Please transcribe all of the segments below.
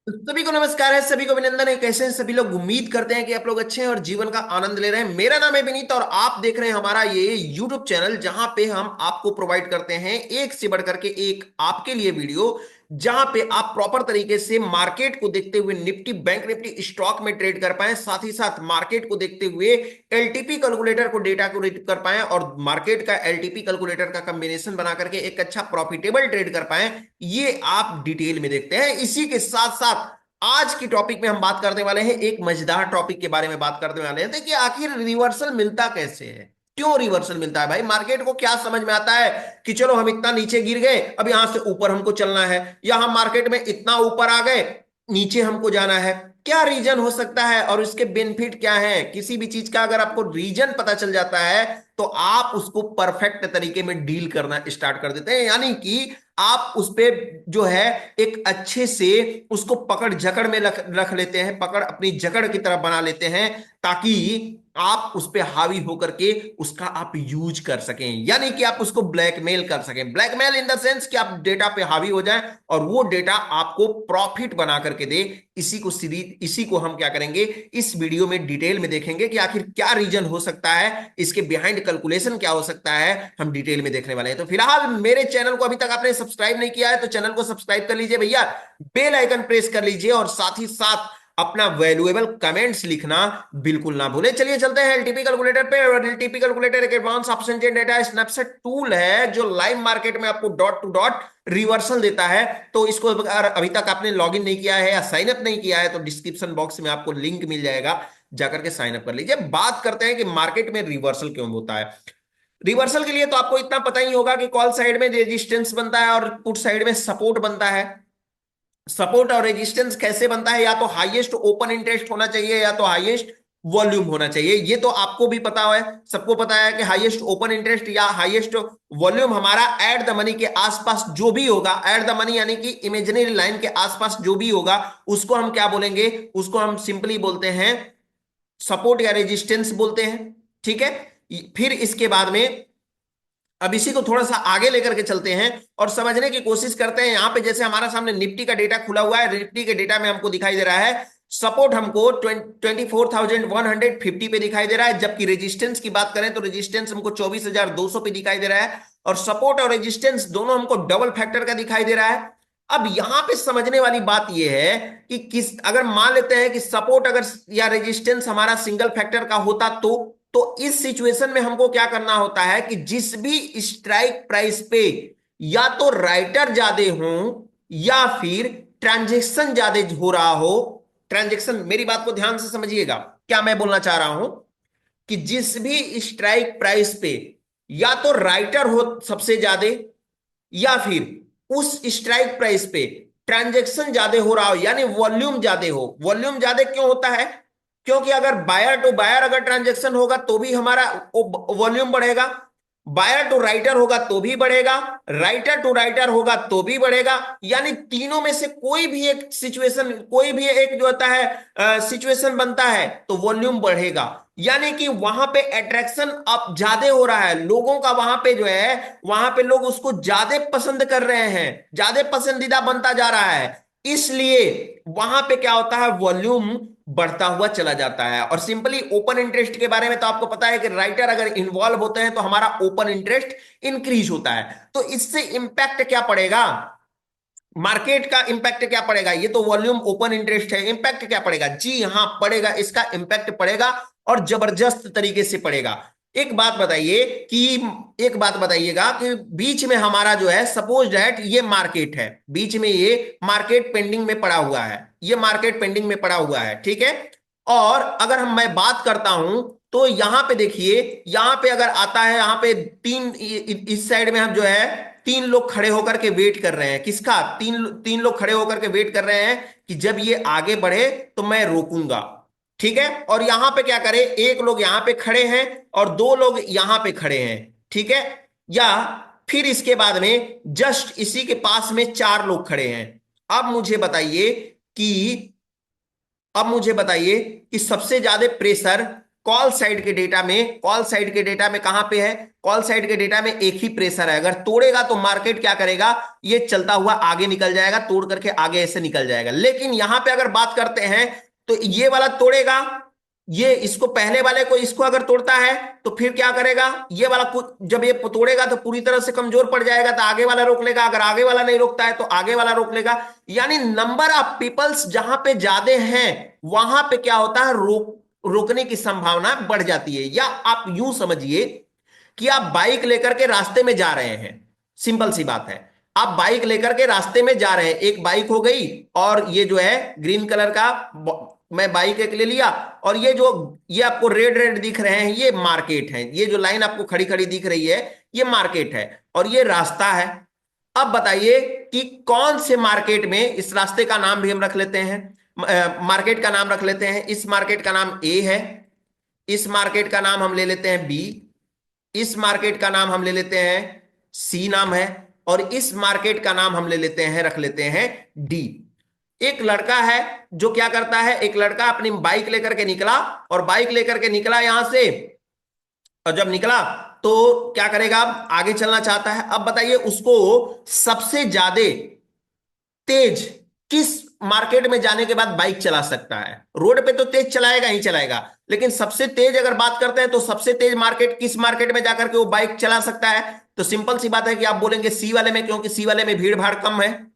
सभी को नमस्कार है, सभी को अभिनंदन है। कैसे हैं सभी लोग? उम्मीद करते हैं कि आप लोग अच्छे हैं और जीवन का आनंद ले रहे हैं। मेरा नाम है विनीत और आप देख रहे हैं हमारा ये YouTube चैनल, जहां पे हम आपको प्रोवाइड करते हैं एक से बढ़कर के एक आपके लिए वीडियो, जहां पे आप प्रॉपर तरीके से मार्केट को देखते हुए निफ्टी, बैंक निफ्टी स्टॉक में ट्रेड कर पाए, साथ ही साथ मार्केट को देखते हुए एलटीपी कैलकुलेटर को डेटा को रीड कर पाए और मार्केट का एलटीपी कैलकुलेटर का कॉम्बिनेशन बना करके एक अच्छा प्रॉफिटेबल ट्रेड कर पाए। ये आप डिटेल में देखते हैं। इसी के साथ साथ आज की टॉपिक में हम बात करने वाले हैं, एक मजेदार टॉपिक के बारे में बात करने वाले हैं कि आखिर रिवर्सल मिलता कैसे है, क्यों रिवर्सल मिलता है। भाई मार्केट को क्या समझ में आता है कि चलो हम इतना नीचे गिर गए, अब यहां से ऊपर हमको चलना है, या हम मार्केट में इतना ऊपर आ गए, नीचे हमको जाना है। क्या रीजन हो सकता है और इसके बेनिफिट क्या है? किसी भी चीज का अगर आपको रीजन पता चल जाता है तो आप उसको परफेक्ट तरीके में डील करना स्टार्ट कर देते हैं, यानी कि आप उस पे जो है एक अच्छे से उसको पकड़ जकड़ में रख रख लेते हैं, पकड़ अपनी जकड़ की तरफ बना लेते हैं, ताकि आप उस पे हावी होकर के उसका आप यूज कर सकें, यानी कि आप उसको ब्लैकमेल कर सकें। ब्लैकमेल इन द सेंस कि आप डेटा पे हावी हो जाएं और वो डेटा आपको प्रॉफिट बना करके दे। इसी को हम क्या करेंगे, इस वीडियो में डिटेल में देखेंगे कि आखिर क्या रीजन हो सकता है, इसके बिहाइंड कैलकुलेशन क्या हो सकता है, हम डिटेल में देखने वाले हैं। तो फिलहाल मेरे चैनल को अभी तक आपने सब्सक्राइब नहीं किया है तो चैनल को सब्सक्राइब कर लीजिए भैया, बेल आइकन प्रेस कर लीजिए और साथ ही साथ अपना वैल्यूएबल कमेंट्स लिखना बिल्कुल ना भूले। चलिए चलते हैं एलटीपी कैलकुलेटर पे। और एलटीपी कैलकुलेटर एक advance option chain data snapshot tool है जो लाइव मार्केट में आपको डॉट टू डॉट रिवर्सल देता है। तो इसको अगर अभी तक आपने लॉगिन नहीं किया है या साइन अप नहीं किया है तो डिस्क्रिप्शन बॉक्स में आपको लिंक मिल जाएगा, जाकर के साइन अप कर लीजिए। बात करते हैं कि मार्केट में रिवर्सल क्यों होता है। रिवर्सल के लिए तो आपको इतना पता ही होगा कि कॉल साइड में रेजिस्टेंस बनता है और पुट साइड में सपोर्ट बनता है। सपोर्ट और रेजिस्टेंस कैसे बनता है? या तो हाईएस्ट ओपन इंटरेस्ट होना चाहिए या तो हाईएस्ट वॉल्यूम होना चाहिए। ये तो आपको भी पता है, सबको पता है कि हाईएस्ट ओपन इंटरेस्ट या हाईएस्ट वॉल्यूम हमारा एट द मनी के आसपास जो भी होगा, एट द मनी यानी कि इमेजिनरी लाइन के आसपास जो भी होगा, उसको हम क्या बोलेंगे? उसको हम सिंपली बोलते हैं सपोर्ट या रेजिस्टेंस बोलते हैं। ठीक है, फिर इसके बाद में अब इसी को थोड़ा सा आगे लेकर के चलते हैं और समझने की कोशिश करते हैं। यहां पे जैसे हमारा सामने निफ्टी का डेटा खुला हुआ है, निफ्टी के डेटा में हमको दिखाई दे रहा है सपोर्ट हमको 24,150 पे दिखाई दे रहा है, जबकि रेजिस्टेंस की बात करें तो रेजिस्टेंस हमको 24,200 पे दिखाई दे रहा है। और सपोर्ट और रेजिस्टेंस दोनों हमको डबल फैक्टर का दिखाई दे रहा है। अब यहां पे समझने वाली बात यह है कि किस, अगर मान लेते हैं कि सपोर्ट अगर या रेजिस्टेंस हमारा सिंगल फैक्टर का होता तो इस सिचुएशन में हमको क्या करना होता है कि जिस भी स्ट्राइक प्राइस पे या तो राइटर ज्यादा हो या फिर ट्रांजेक्शन ज्यादा हो रहा हो, ट्रांजेक्शन, मेरी बात को ध्यान से समझिएगा, क्या मैं बोलना चाह रहा हूं कि जिस भी स्ट्राइक प्राइस पे या तो राइटर हो सबसे ज्यादा या फिर उस स्ट्राइक प्राइस पे ट्रांजेक्शन ज्यादा हो रहा हो, यानी वॉल्यूम ज्यादा हो। वॉल्यूम ज्यादा क्यों होता है? क्योंकि अगर बायर टू बायर अगर ट्रांजेक्शन होगा तो भी हमारा वॉल्यूम बढ़ेगा, बायर टू राइटर होगा तो भी बढ़ेगा, राइटर टू राइटर होगा तो भी बढ़ेगा। यानी तीनों में से कोई भी एक सिचुएशन, कोई भी एक जो होता है सिचुएशन बनता है तो वॉल्यूम बढ़ेगा। यानी कि वहां पे अट्रैक्शन अब ज्यादा हो रहा है, लोगों का वहां पे जो है, वहां पे लोग उसको ज्यादा पसंद कर रहे हैं, ज्यादा पसंदीदा बनता जा रहा है। इसलिए वहां पे क्या होता है, वॉल्यूम बढ़ता हुआ चला जाता है। और सिंपली ओपन इंटरेस्ट के बारे में तो आपको पता है कि राइटर अगर इन्वॉल्व होते हैं तो हमारा ओपन इंटरेस्ट इंक्रीज होता है। तो इससे इंपैक्ट क्या पड़ेगा, मार्केट का इंपैक्ट क्या पड़ेगा? ये तो वॉल्यूम ओपन इंटरेस्ट है, इंपैक्ट क्या पड़ेगा? जी हां पड़ेगा, इसका इंपैक्ट पड़ेगा और जबरदस्त तरीके से पड़ेगा। एक बात बताइए कि एक बात बताइएगा कि बीच में हमारा जो है, सपोज दैट ये मार्केट है, बीच में ये मार्केट पेंडिंग में पड़ा हुआ है, ये मार्केट पेंडिंग में पड़ा हुआ है, ठीक है। और अगर हम मैं बात करता हूं तो यहां पे देखिए, यहां पे अगर आता है, यहां पे तीन, इस साइड में हम जो है तीन लोग खड़े होकर के वेट कर रहे हैं। किसका? तीन तीन लोग खड़े होकर के वेट कर रहे हैं कि जब ये आगे बढ़े तो मैं रोकूंगा, ठीक है। और यहां पे क्या करे, एक लोग यहां पे खड़े हैं और दो लोग यहां पे खड़े हैं, ठीक है। या फिर इसके बाद में जस्ट इसी के पास में चार लोग खड़े हैं। अब मुझे बताइए कि अब मुझे बताइए कि सबसे ज्यादा प्रेशर कॉल साइड के डेटा में, कॉल साइड के डेटा में कहां पे है, कॉल साइड के डेटा में एक ही प्रेशर है, अगर तोड़ेगा तो मार्केट क्या करेगा, ये चलता हुआ आगे निकल जाएगा, तोड़ करके आगे ऐसे निकल जाएगा। लेकिन यहां पे अगर बात करते हैं तो ये वाला तोड़ेगा, ये इसको पहले वाले को, इसको अगर तोड़ता है तो फिर क्या करेगा, ये वाला जब ये तोड़ेगा तो पूरी तरह से कमजोर पड़ जाएगा, तो आगे वाला रोक लेगा, अगर आगे वाला नहीं रोकता है तो आगे वाला रोक लेगा। यानी नंबर ऑफ पीपल्स जहां पे ज्यादा हैं वहां पे क्या होता है, रोकने की संभावना बढ़ जाती है। या आप यूं समझिए कि आप बाइक लेकर के रास्ते में जा रहे हैं, सिंपल सी बात है, आप बाइक लेकर के रास्ते में जा रहे हैं, एक बाइक हो गई और ये जो है ग्रीन कलर का मैं बाइक एक ले लिया, और ये जो ये आपको रेड रेड दिख रहे हैं ये मार्केट है, ये जो लाइन आपको खड़ी खड़ी दिख रही है ये मार्केट है और ये रास्ता है। अब बताइए कि कौन से मार्केट में, इस रास्ते का नाम भी हम रख लेते हैं, मार्केट का नाम रख लेते हैं, इस मार्केट का नाम ए है, इस मार्केट का नाम हम ले लेते हैं बी, इस मार्केट का नाम हम ले लेते हैं सी नाम है, और इस मार्केट का नाम हम ले लेते हैं, रख लेते हैं डी। एक लड़का है जो क्या करता है, एक लड़का अपनी बाइक लेकर के निकला, और बाइक लेकर के निकला यहां से, और जब निकला तो क्या करेगा, आगे चलना चाहता है। अब बताइए उसको सबसे ज्यादा तेज किस मार्केट में जाने के बाद बाइक चला सकता है, रोड पे तो तेज चलाएगा ही चलाएगा, लेकिन सबसे तेज अगर बात करते हैं तो सबसे तेज मार्केट किस मार्केट में जाकर के वो बाइक चला सकता है, तो सिंपल सी बात है कि आप बोलेंगे सी वाले में, क्योंकि सी वाले में भीड़ भाड़ कम है।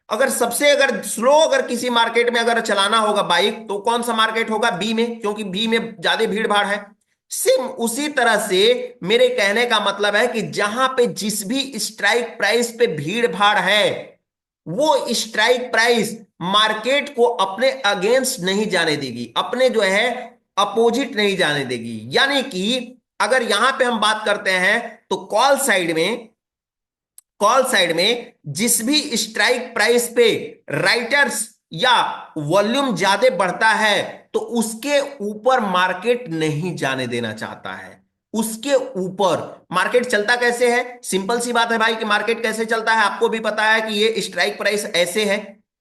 अगर सबसे अगर स्लो अगर किसी मार्केट में अगर चलाना होगा बाइक तो कौन सा मार्केट होगा, बी में, क्योंकि बी में ज्यादा भीड़ भाड़ है। सेम उसी तरह से मेरे कहने का मतलब है कि जहां पे जिस भी स्ट्राइक प्राइस पे भीड़ भाड़ है वो स्ट्राइक प्राइस मार्केट को अपने अगेंस्ट नहीं जाने देगी, अपने जो है अपोजिट नहीं जाने देगी। यानी कि अगर यहां पे हम बात करते हैं तो कॉल साइड में जिस भी स्ट्राइक प्राइस पे राइटर्स या वॉल्यूम ज्यादा बढ़ता है तो उसके ऊपर मार्केट नहीं जाने देना चाहता है, उसके ऊपर मार्केट चलता कैसे है, सिंपल सी बात है भाई कि मार्केट कैसे चलता है आपको भी पता है कि ये स्ट्राइक प्राइस ऐसे है,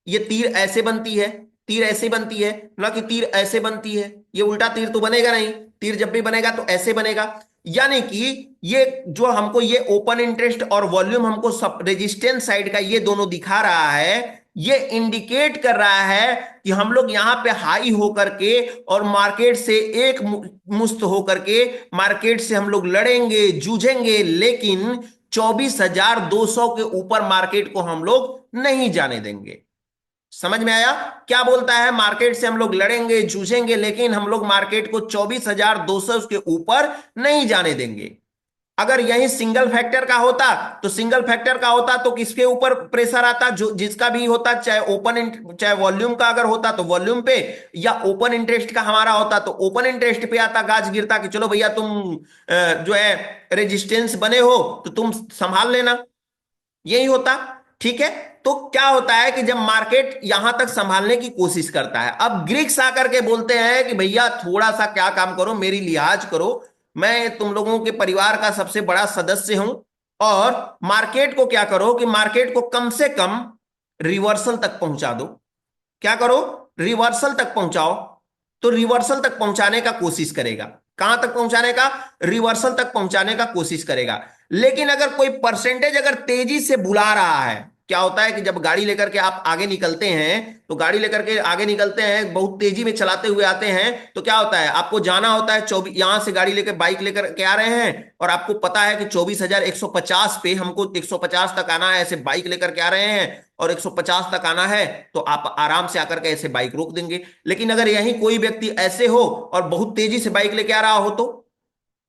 ये तीर ऐसे बनती है, तीर ऐसे बनती है ना कि तीर ऐसे बनती है, ये उल्टा तीर तो बनेगा नहीं, तीर जब भी बनेगा तो ऐसे बनेगा। यानी कि ये जो हमको ये ओपन इंटरेस्ट और वॉल्यूम हमको सब रेजिस्टेंस साइड का ये दोनों दिखा रहा है, ये इंडिकेट कर रहा है कि हम लोग यहां पे हाई होकर के और मार्केट से एक मुस्त होकर के मार्केट से हम लोग लड़ेंगे जूझेंगे, लेकिन 24,200 के ऊपर मार्केट को हम लोग नहीं जाने देंगे। समझ में आया क्या बोलता है, मार्केट से हम लोग लड़ेंगे जूझेंगे लेकिन हम लोग मार्केट को 24,200 के ऊपर नहीं जाने देंगे। अगर यही सिंगल फैक्टर का होता तो सिंगल फैक्टर का होता तो किसके ऊपर प्रेशर आता, जो जिसका भी होता, चाहे वॉल्यूम का अगर होता तो वॉल्यूम पे, या ओपन इंटरेस्ट का हमारा होता तो ओपन इंटरेस्ट पे आता, गाज गिरता कि चलो भैया तुम जो है रेजिस्टेंस बने हो तो तुम संभाल लेना, यही होता। ठीक है, तो क्या होता है कि जब मार्केट यहां तक संभालने की कोशिश करता है, अब ग्रीक्स आकर के बोलते हैं कि भैया थोड़ा सा क्या काम करो, मेरी लिहाज करो, मैं तुम लोगों के परिवार का सबसे बड़ा सदस्य हूं, और मार्केट को क्या करो कि मार्केट को कम से कम रिवर्सल तक पहुंचा दो। क्या करो, रिवर्सल तक पहुंचाओ। तो रिवर्सल तक पहुंचाने का कोशिश करेगा, कहां तक पहुंचाने का, रिवर्सल तक पहुंचाने का कोशिश करेगा। लेकिन अगर कोई परसेंटेज अगर तेजी से बुला रहा है, क्या होता है कि जब गाड़ी लेकर के आप आगे निकलते हैं तो गाड़ी लेकर के आगे निकलते हैं, बहुत तेजी में चलाते हुए आते हैं, तो क्या होता है आपको जाना होता है 24, यहां से गाड़ी लेकर बाइक लेकर के आ रहे हैं और आपको पता है कि 24,150 पे हमको 150 तक आना है, ऐसे बाइक लेकर के आ रहे हैं और 150 तक आना है, तो आप आराम से आकर के ऐसे बाइक रोक देंगे। लेकिन अगर यहीं कोई व्यक्ति ऐसे हो और बहुत तेजी से बाइक लेके आ रहा हो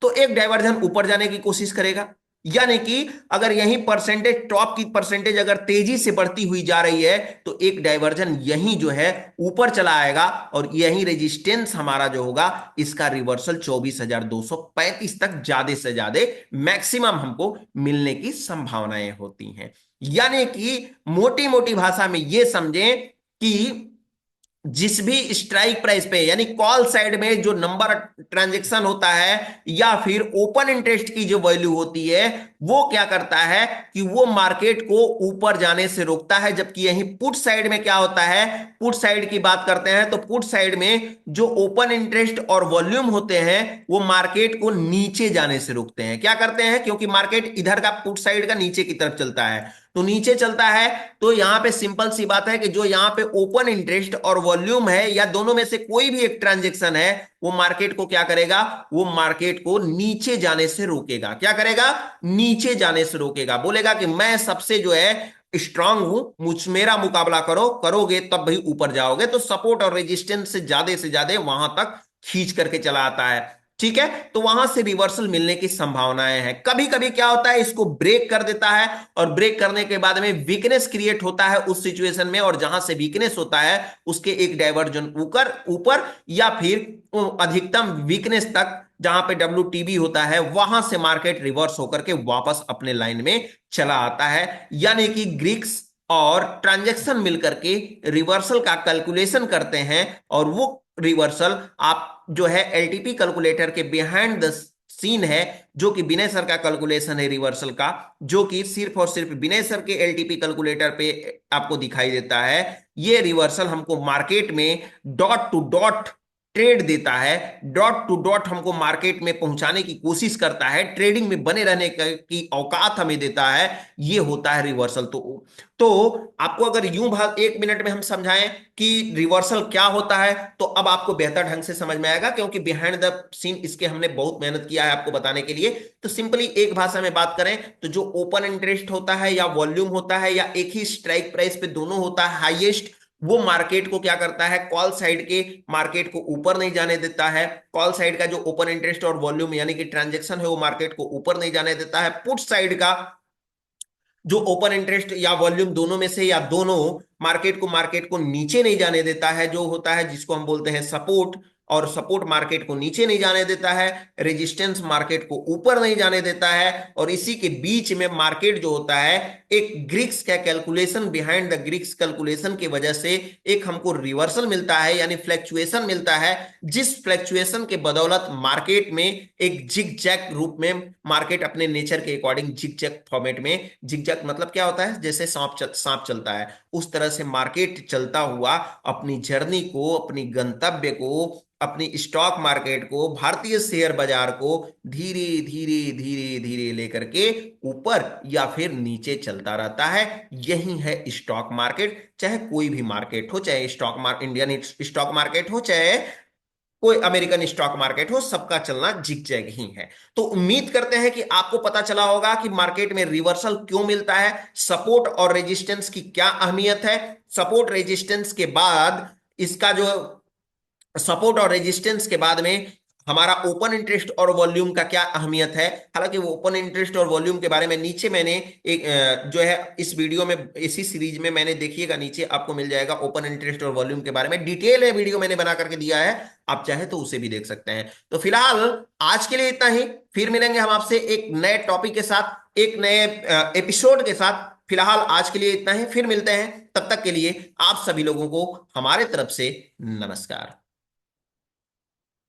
तो एक डाइवर्जन ऊपर जाने की कोशिश करेगा। यानी कि अगर यही परसेंटेज, टॉप की परसेंटेज अगर तेजी से बढ़ती हुई जा रही है तो एक डाइवर्जन यही जो है ऊपर चला आएगा, और यही रेजिस्टेंस हमारा जो होगा इसका रिवर्सल 24,235 तक ज्यादा से ज्यादा मैक्सिमम हमको मिलने की संभावनाएं होती हैं। यानी कि मोटी मोटी भाषा में यह समझें कि जिस भी स्ट्राइक प्राइस पे, यानी कॉल साइड में जो नंबर ट्रांजैक्शन होता है या फिर ओपन इंटरेस्ट की जो वैल्यू होती है, वो क्या करता है कि वो मार्केट को ऊपर जाने से रोकता है। जबकि यही पुट साइड में क्या होता है, पुट साइड की बात करते हैं तो पुट साइड में जो ओपन इंटरेस्ट और वॉल्यूम होते हैं वो मार्केट को नीचे जाने से रोकते हैं। क्या करते हैं, क्योंकि मार्केट इधर का पुट साइड का नीचे की तरफ चलता है, तो नीचे चलता है, तो यहां पे सिंपल सी बात है कि जो यहां पे ओपन इंटरेस्ट और वॉल्यूम है या दोनों में से कोई भी एक ट्रांजेक्शन है वो मार्केट को क्या करेगा, वो मार्केट को नीचे जाने से रोकेगा। क्या करेगा, नीचे जाने से रोकेगा। बोलेगा कि मैं सबसे जो है स्ट्रांग हूं, मुझ मेरा मुकाबला करो, करोगे तब भाई ऊपर जाओगे। तो सपोर्ट और रेजिस्टेंस से ज्यादा वहां तक खींच करके चला आता है। ठीक है, तो वहां से रिवर्सल मिलने की संभावनाएं हैं। कभी कभी क्या होता है, इसको ब्रेक कर देता है और ब्रेक करने के बाद में वीकनेस क्रिएट होता है उस सिचुएशन में, और जहां से वीकनेस होता है उसके एक डाइवर्जन ऊपर ऊपर या फिर अधिकतम वीकनेस तक जहां पे WTB होता है वहां से मार्केट रिवर्स होकर के वापस अपने लाइन में चला आता है। यानी कि ग्रीक्स और ट्रांजैक्शन मिलकर के रिवर्सल का कैलकुलेशन करते हैं, और वो रिवर्सल आप जो है LTP कैलकुलेटर के बिहाइंड द सीन है, जो कि विनय सर का कैलकुलेशन है रिवर्सल का, जो कि सिर्फ और सिर्फ विनय सर के LTP कैलकुलेटर पे आपको दिखाई देता है। ये रिवर्सल हमको मार्केट में डॉट टू डॉट ट्रेड देता है, डॉट टू डॉट हमको मार्केट में पहुंचाने की कोशिश करता है, ट्रेडिंग में बने रहने की औकात हमें देता है। ये होता है रिवर्सल। तो आपको अगर यूं भाग 1 मिनट में हम समझाएं कि रिवर्सल क्या होता है तो अब आपको बेहतर ढंग से समझ में आएगा, क्योंकि बिहाइंड द सीन इसके हमने बहुत मेहनत किया है आपको बताने के लिए। तो सिंपली एक भाषा में बात करें तो जो ओपन इंटरेस्ट होता है या वॉल्यूम होता है या एक ही स्ट्राइक प्राइस पे दोनों होता है हाईएस्ट, वो मार्केट को क्या करता है, कॉल साइड के मार्केट को ऊपर नहीं जाने देता है। कॉल साइड का जो ओपन इंटरेस्ट और वॉल्यूम यानी कि ट्रांजैक्शन है वो मार्केट को ऊपर नहीं जाने देता है। पुट साइड का जो ओपन इंटरेस्ट या वॉल्यूम दोनों में से या दोनों मार्केट को नीचे नहीं जाने देता है, जो होता है जिसको हम बोलते हैं सपोर्ट। और सपोर्ट मार्केट को नीचे नहीं जाने देता है, रेजिस्टेंस मार्केट को ऊपर नहीं जाने देता है। और इसी के बीच में मार्केट जो होता है एक ग्रीक्स का calculation, behind the Greeks calculation की वजह से एक हमको रिवर्सल मिलता है, यानी फ्लैक्चुएशन मिलता है, जिस फ्लैक्चुएशन के बदौलत मार्केट में एक जिग जैग रूप में मार्केट अपने नेचर के अकॉर्डिंग जिग जैग फॉर्मेट में, जिग जैग मतलब क्या होता है, जैसे सांप चलता है उस तरह से मार्केट चलता हुआ अपनी जर्नी को, अपनी गंतव्य को, अपनी स्टॉक मार्केट को, भारतीय शेयर बाजार को धीरे धीरे धीरे धीरे लेकर के ऊपर या फिर नीचे चलता रहता है। यही है स्टॉक मार्केट। चाहे कोई भी मार्केट हो, चाहे इंडियन स्टॉक मार्केट हो, चाहे कोई अमेरिकन स्टॉक मार्केट हो, सबका चलना जिग जैग ही है। तो उम्मीद करते हैं कि आपको पता चला होगा कि मार्केट में रिवर्सल क्यों मिलता है, सपोर्ट और रेजिस्टेंस की क्या अहमियत है, सपोर्ट रेजिस्टेंस के बाद इसका जो सपोर्ट और रेजिस्टेंस के बाद में हमारा ओपन इंटरेस्ट और वॉल्यूम का क्या अहमियत है। हालांकि वो ओपन इंटरेस्ट और वॉल्यूम के बारे में नीचे मैंने एक जो है इस वीडियो में, इसी सीरीज में मैंने, देखिएगा नीचे आपको मिल जाएगा ओपन इंटरेस्ट और वॉल्यूम के बारे में डिटेल है, वीडियो मैंने बना करके दिया है, आप चाहे तो उसे भी देख सकते हैं। तो फिलहाल आज के लिए इतना ही, फिर मिलेंगे हम आपसे एक नए टॉपिक के साथ, एक नए एपिसोड के साथ। फिलहाल आज के लिए इतना ही, फिर मिलते हैं, तब तक के लिए आप सभी लोगों को हमारे तरफ से नमस्कार।